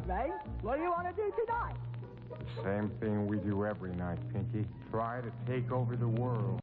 Ray. What do you want to do tonight? Same thing we do every night, Pinky. Try to take over the world.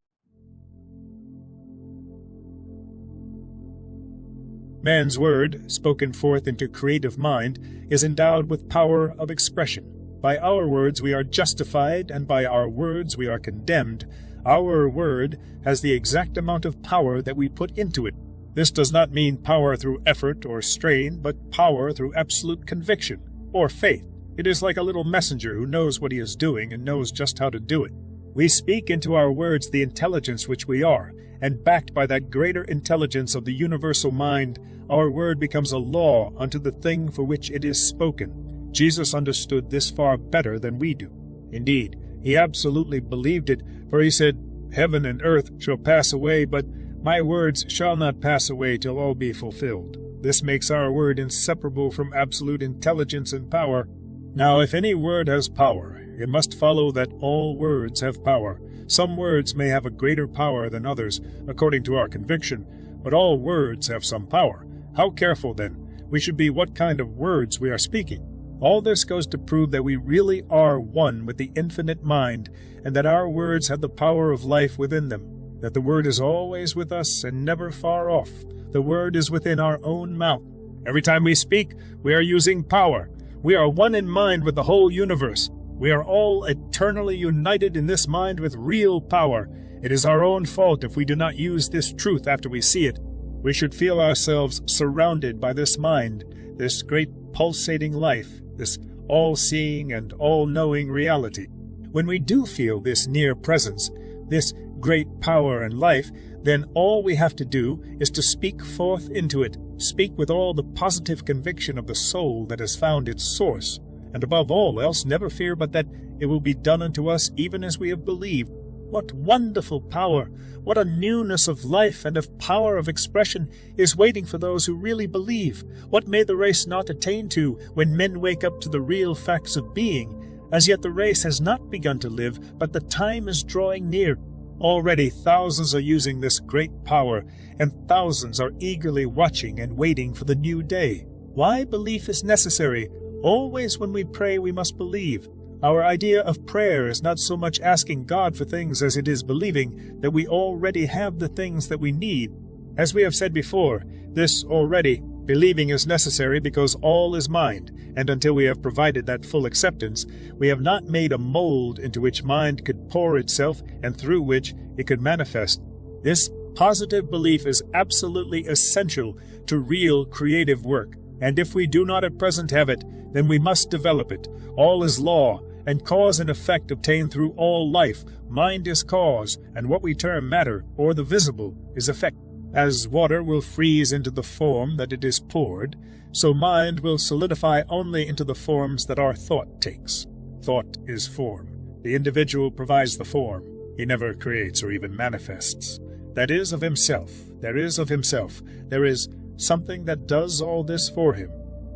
Man's word, spoken forth into creative mind, is endowed with power of expression. By our words we are justified, and by our words we are condemned. Our word has the exact amount of power that we put into it. This does not mean power through effort or strain, but power through absolute conviction, or faith. It is like a little messenger who knows what he is doing and knows just how to do it. We speak into our words the intelligence which we are, and backed by that greater intelligence of the universal mind, our word becomes a law unto the thing for which it is spoken. Jesus understood this far better than we do. Indeed, he absolutely believed it, for he said, "Heaven and earth shall pass away, but my words shall not pass away till all be fulfilled." This makes our word inseparable from absolute intelligence and power. Now, if any word has power, it must follow that all words have power. Some words may have a greater power than others, according to our conviction, but all words have some power. How careful, then, we should be what kind of words we are speaking. All this goes to prove that we really are one with the infinite mind, and that our words have the power of life within them, that the word is always with us and never far off. The word is within our own mouth. Every time we speak, we are using power. We are one in mind with the whole universe. We are all eternally united in this mind with real power. It is our own fault if we do not use this truth after we see it. We should feel ourselves surrounded by this mind, this great pulsating life, this all-seeing and all-knowing reality. When we do feel this near presence, this great power and life, then all we have to do is to speak forth into it, speak with all the positive conviction of the soul that has found its source, and above all else never fear but that it will be done unto us even as we have believed. What wonderful power, what a newness of life and of power of expression is waiting for those who really believe. What may the race not attain to when men wake up to the real facts of being? As yet the race has not begun to live, but the time is drawing near. Already thousands are using this great power, and thousands are eagerly watching and waiting for the new day. Why belief is necessary? Always when we pray we must believe. Our idea of prayer is not so much asking God for things as it is believing that we already have the things that we need. As we have said before, this already, believing is necessary because all is mind, and until we have provided that full acceptance, we have not made a mold into which mind could pour itself and through which it could manifest. This positive belief is absolutely essential to real creative work, and if we do not at present have it, then we must develop it. All is law, and cause and effect obtained through all life. Mind is cause, and what we term matter, or the visible, is effect. As water will freeze into the form that it is poured, so mind will solidify only into the forms that our thought takes. Thought is form. The individual provides the form. He never creates or even manifests. That is of himself. There is of himself. There is something that does all this for him.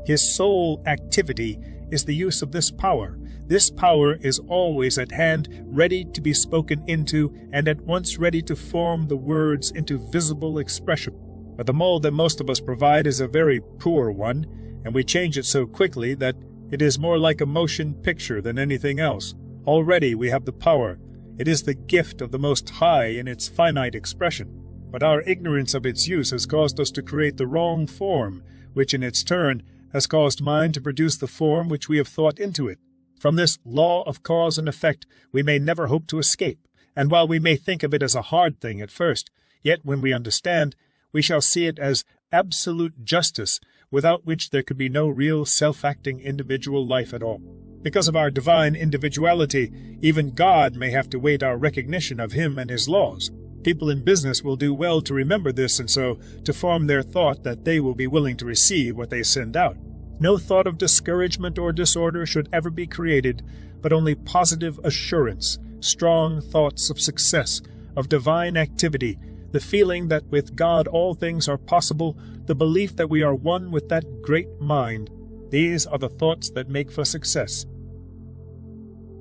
His sole activity is the use of this power. This power is always at hand, ready to be spoken into, and at once ready to form the words into visible expression. But the mold that most of us provide is a very poor one, and we change it so quickly that it is more like a motion picture than anything else. Already we have the power. It is the gift of the Most High in its finite expression. But our ignorance of its use has caused us to create the wrong form, which in its turn has caused mind to produce the form which we have thought into it. From this law of cause and effect we may never hope to escape, and while we may think of it as a hard thing at first, yet when we understand, we shall see it as absolute justice, without which there could be no real self-acting individual life at all. Because of our divine individuality, even God may have to wait our recognition of him and his laws. People in business will do well to remember this, and so to form their thought that they will be willing to receive what they send out. No thought of discouragement or disorder should ever be created, but only positive assurance, strong thoughts of success, of divine activity, the feeling that with God all things are possible, the belief that we are one with that great mind. These are the thoughts that make for success.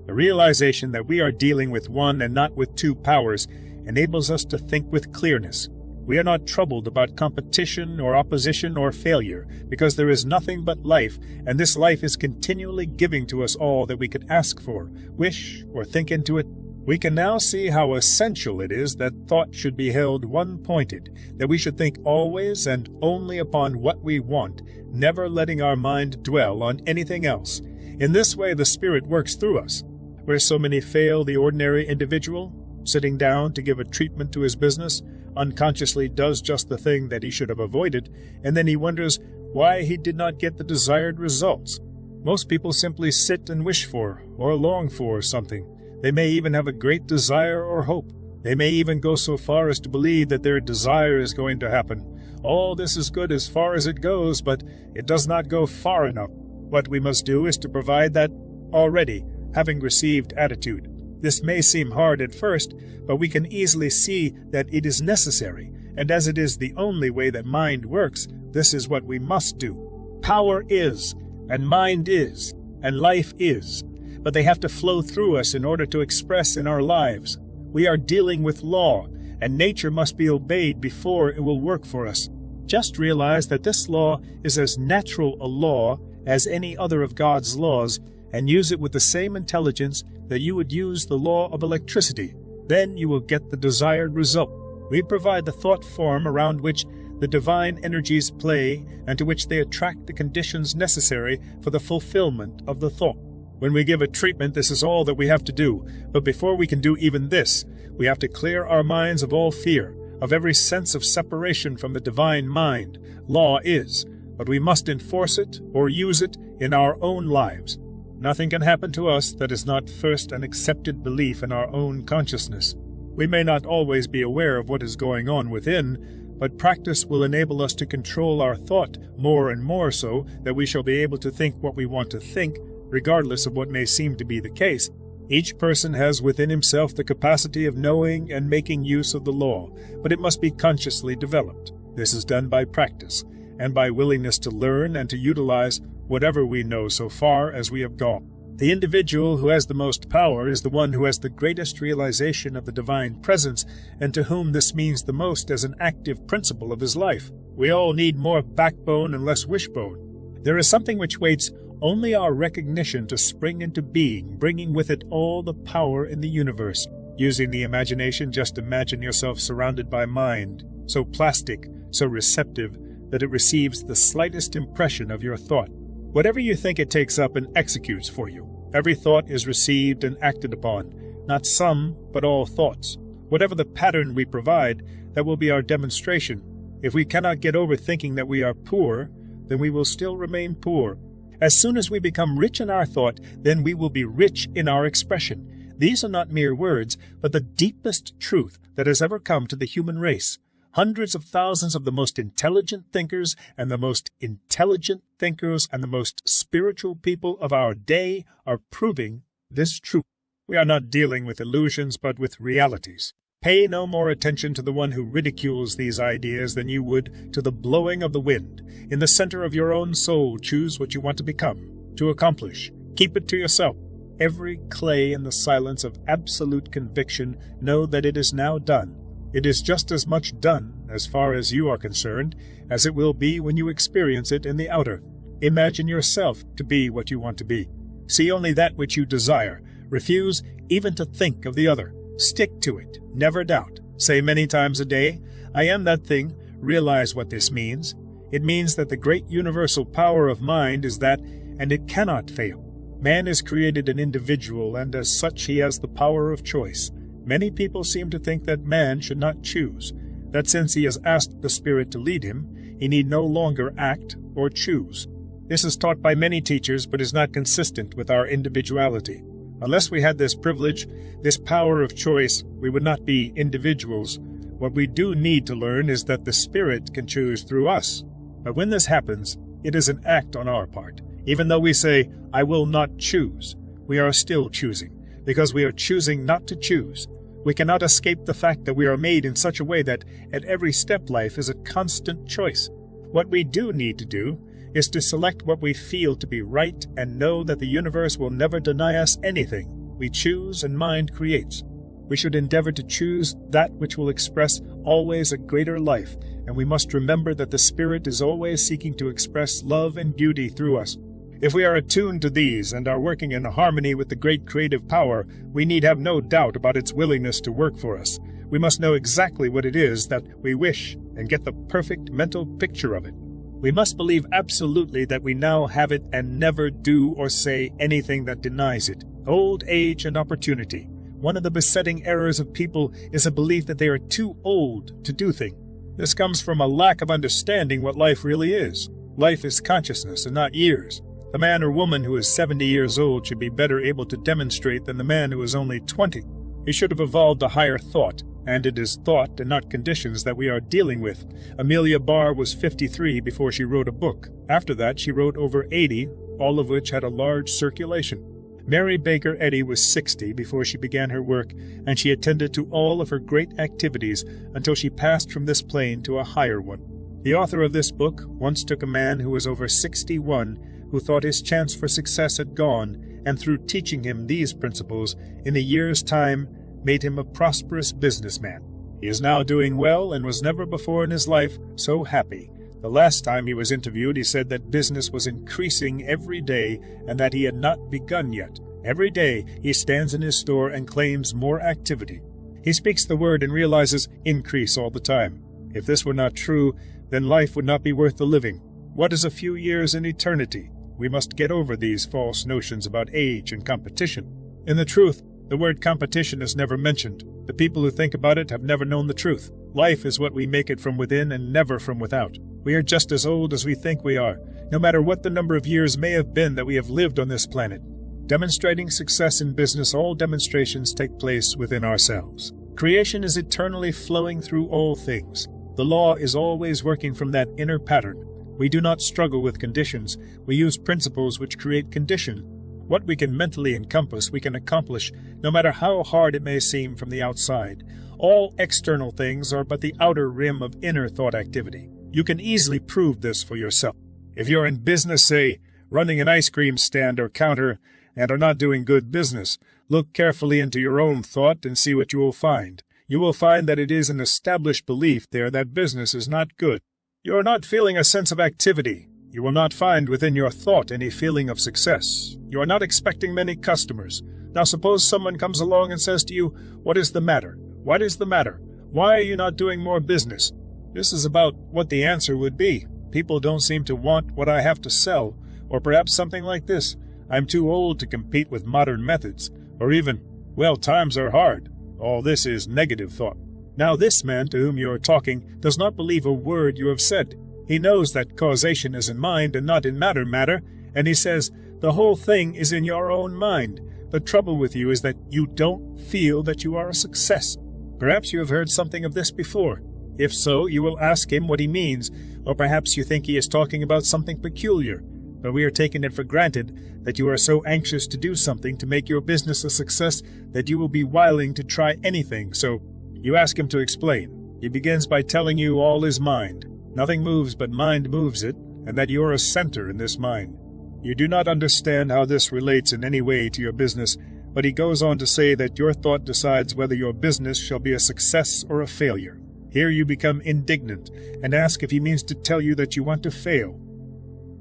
The realization that we are dealing with one and not with two powers enables us to think with clearness. We are not troubled about competition or opposition or failure, because there is nothing but life, and this life is continually giving to us all that we could ask for, wish, or think into it. We can now see how essential it is that thought should be held one-pointed, that we should think always and only upon what we want, never letting our mind dwell on anything else. In this way the Spirit works through us. Where so many fail the ordinary individual, sitting down to give a treatment to his business, unconsciously does just the thing that he should have avoided, and then he wonders why he did not get the desired results. Most people simply sit and wish for, or long for, something. They may even have a great desire or hope. They may even go so far as to believe that their desire is going to happen. All this is good as far as it goes, but it does not go far enough. What we must do is to provide that already, having received attitude. This may seem hard at first, but we can easily see that it is necessary, and as it is the only way that mind works, this is what we must do. Power is, and mind is, and life is, but they have to flow through us in order to express in our lives. We are dealing with law, and nature must be obeyed before it will work for us. Just realize that this law is as natural a law as any other of God's laws, and use it with the same intelligence that you would use the law of electricity. Then you will get the desired result. We provide the thought form around which the divine energies play and to which they attract the conditions necessary for the fulfillment of the thought. When we give a treatment, this is all that we have to do. But before we can do even this, we have to clear our minds of all fear, of every sense of separation from the divine mind. Law is, but we must enforce it or use it in our own lives. Nothing can happen to us that is not first an accepted belief in our own consciousness. We may not always be aware of what is going on within, but practice will enable us to control our thought more and more so that we shall be able to think what we want to think, regardless of what may seem to be the case. Each person has within himself the capacity of knowing and making use of the law, but it must be consciously developed. This is done by practice, and by willingness to learn and to utilize whatever we know so far as we have gone. The individual who has the most power is the one who has the greatest realization of the divine presence, and to whom this means the most as an active principle of his life. We all need more backbone and less wishbone. There is something which waits only our recognition to spring into being, bringing with it all the power in the universe. Using the imagination, just imagine yourself surrounded by mind, so plastic, so receptive, that it receives the slightest impression of your thought. Whatever you think it takes up and executes for you. Every thought is received and acted upon, not some, but all thoughts. Whatever the pattern we provide, that will be our demonstration. If we cannot get over thinking that we are poor, then we will still remain poor. As soon as we become rich in our thought, then we will be rich in our expression. These are not mere words, but the deepest truth that has ever come to the human race. Hundreds of thousands of the most intelligent thinkers and the most intelligent thinkers and the most spiritual people of our day are proving this truth. We are not dealing with illusions, but with realities. Pay no more attention to the one who ridicules these ideas than you would to the blowing of the wind. In the center of your own soul, choose what you want to become, to accomplish. Keep it to yourself. Every clay in the silence of absolute conviction, know that it is now done. It is just as much done, as far as you are concerned, as it will be when you experience it in the outer. Imagine yourself to be what you want to be. See only that which you desire. Refuse even to think of the other. Stick to it. Never doubt. Say many times a day, I am that thing. Realize what this means. It means that the great universal power of mind is that, and it cannot fail. Man is created an individual, and as such he has the power of choice. Many people seem to think that man should not choose, that since he has asked the Spirit to lead him, he need no longer act or choose. This is taught by many teachers, but is not consistent with our individuality. Unless we had this privilege, this power of choice, we would not be individuals. What we do need to learn is that the Spirit can choose through us. But when this happens, it is an act on our part. Even though we say, I will not choose, we are still choosing, because we are choosing not to choose. We cannot escape the fact that we are made in such a way that at every step life is a constant choice. What we do need to do is to select what we feel to be right and know that the universe will never deny us anything. We choose and mind creates. We should endeavor to choose that which will express always a greater life, and we must remember that the Spirit is always seeking to express love and beauty through us. If we are attuned to these and are working in harmony with the great creative power, we need have no doubt about its willingness to work for us. We must know exactly what it is that we wish and get the perfect mental picture of it. We must believe absolutely that we now have it and never do or say anything that denies it. Old age and opportunity. One of the besetting errors of people is a belief that they are too old to do things. This comes from a lack of understanding what life really is. Life is consciousness and not years. The man or woman who is 70 years old should be better able to demonstrate than the man who is only 20. He should have evolved a higher thought, and it is thought and not conditions that we are dealing with. Amelia Barr was 53 before she wrote a book. After that, she wrote over 80, all of which had a large circulation. Mary Baker Eddy was 60 before she began her work, and she attended to all of her great activities until she passed from this plane to a higher one. The author of this book once took a man who was over 61, who thought his chance for success had gone, and through teaching him these principles, in a year's time, made him a prosperous businessman. He is now doing well and was never before in his life so happy. The last time he was interviewed, he said that business was increasing every day and that he had not begun yet. Every day he stands in his store and claims more activity. He speaks the word and realizes increase all the time. If this were not true, then life would not be worth the living. What is a few years in eternity? We must get over these false notions about age and competition. In the truth, the word competition is never mentioned. The people who think about it have never known the truth. Life is what we make it from within and never from without. We are just as old as we think we are, no matter what the number of years may have been that we have lived on this planet. Demonstrating success in business, all demonstrations take place within ourselves. Creation is eternally flowing through all things. The law is always working from that inner pattern. We do not struggle with conditions. We use principles which create condition. What we can mentally encompass, we can accomplish, no matter how hard it may seem from the outside. All external things are but the outer rim of inner thought activity. You can easily prove this for yourself. If you're in business, say, running an ice cream stand or counter, and are not doing good business, look carefully into your own thought and see what you will find. You will find that it is an established belief there that business is not good. You are not feeling a sense of activity. You will not find within your thought any feeling of success. You are not expecting many customers. Now suppose someone comes along and says to you, "What is the matter? What is the matter? Why are you not doing more business?" This is about what the answer would be. People don't seem to want what I have to sell, or perhaps something like this. I'm too old to compete with modern methods, or even, well, times are hard. All this is negative thought. Now this man to whom you are talking does not believe a word you have said. He knows that causation is in mind and not in matter, and he says, the whole thing is in your own mind. The trouble with you is that you don't feel that you are a success. Perhaps you have heard something of this before. If so, you will ask him what he means, or perhaps you think he is talking about something peculiar. But we are taking it for granted that you are so anxious to do something to make your business a success that you will be willing to try anything, so you ask him to explain. He begins by telling you all is mind. Nothing moves but mind moves it, and that you are a center in this mind. You do not understand how this relates in any way to your business, but he goes on to say that your thought decides whether your business shall be a success or a failure. Here you become indignant and ask if he means to tell you that you want to fail.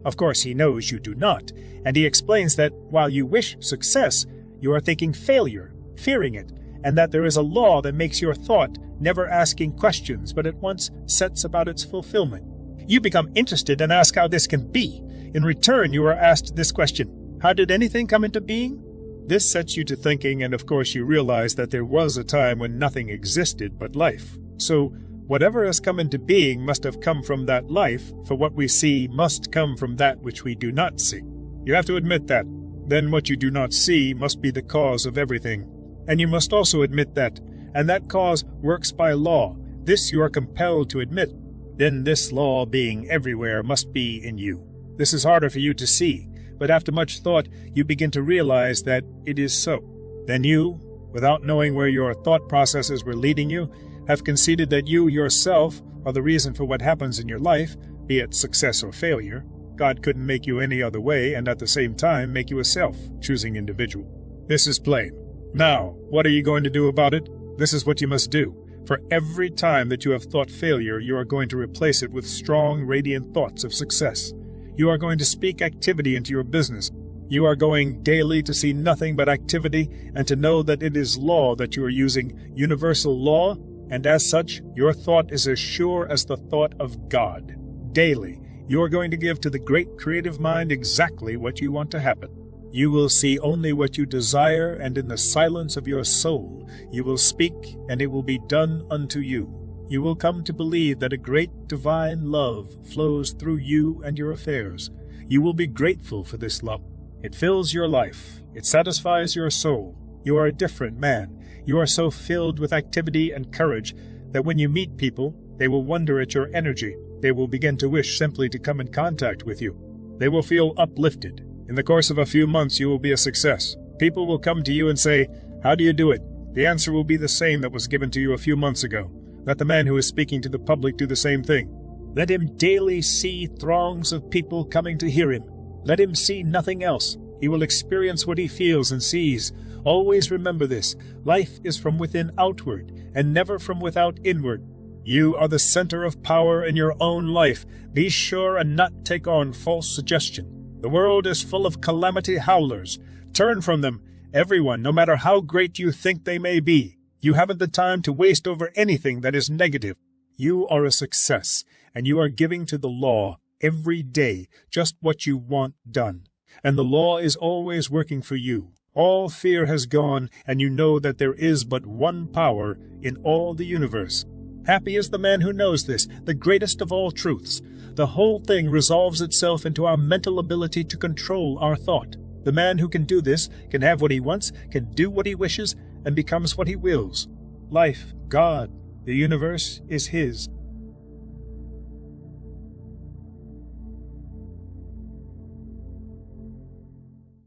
Of course, he knows you do not, and he explains that while you wish success, you are thinking failure, fearing it, and that there is a law that makes your thought never asking questions, but at once sets about its fulfillment. You become interested and ask how this can be. In return, you are asked this question: how did anything come into being? This sets you to thinking, and of course you realize that there was a time when nothing existed but life. So, whatever has come into being must have come from that life, for what we see must come from that which we do not see. You have to admit that. Then what you do not see must be the cause of everything. And you must also admit that, and that cause works by law. This you are compelled to admit. Then this law, being everywhere, must be in you. This is harder for you to see, but after much thought you begin to realize that it is so. Then you, without knowing where your thought processes were leading you, have conceded that you yourself are the reason for what happens in your life, be it success or failure. God couldn't make you any other way and at the same time make you a self-choosing individual. This is plain. Now, what are you going to do about it? This is what you must do. For every time that you have thought failure, you are going to replace it with strong, radiant thoughts of success. You are going to speak activity into your business. You are going daily to see nothing but activity and to know that it is law that you are using, universal law, and as such, your thought is as sure as the thought of God. Daily, you are going to give to the great creative mind exactly what you want to happen. You will see only what you desire, and in the silence of your soul you will speak, and it will be done unto you. You will come to believe that a great divine love flows through you and your affairs. You will be grateful for this love. It fills your life. It satisfies your soul. You are a different man. You are so filled with activity and courage that when you meet people, they will wonder at your energy. They will begin to wish simply to come in contact with you. They will feel uplifted. In the course of a few months, you will be a success. People will come to you and say, "How do you do it?" The answer will be the same that was given to you a few months ago. Let the man who is speaking to the public do the same thing. Let him daily see throngs of people coming to hear him. Let him see nothing else. He will experience what he feels and sees. Always remember this. Life is from within outward, and never from without inward. You are the center of power in your own life. Be sure and not take on false suggestion. The world is full of calamity howlers. Turn from them. Everyone, no matter how great you think they may be. You haven't the time to waste over anything that is negative. You are a success, and you are giving to the law every day just what you want done. And the law is always working for you. All fear has gone, and you know that there is but one power in all the universe. Happy is the man who knows this, the greatest of all truths. The whole thing resolves itself into our mental ability to control our thought. The man who can do this can have what he wants, can do what he wishes, and becomes what he wills. Life, God, the universe is his.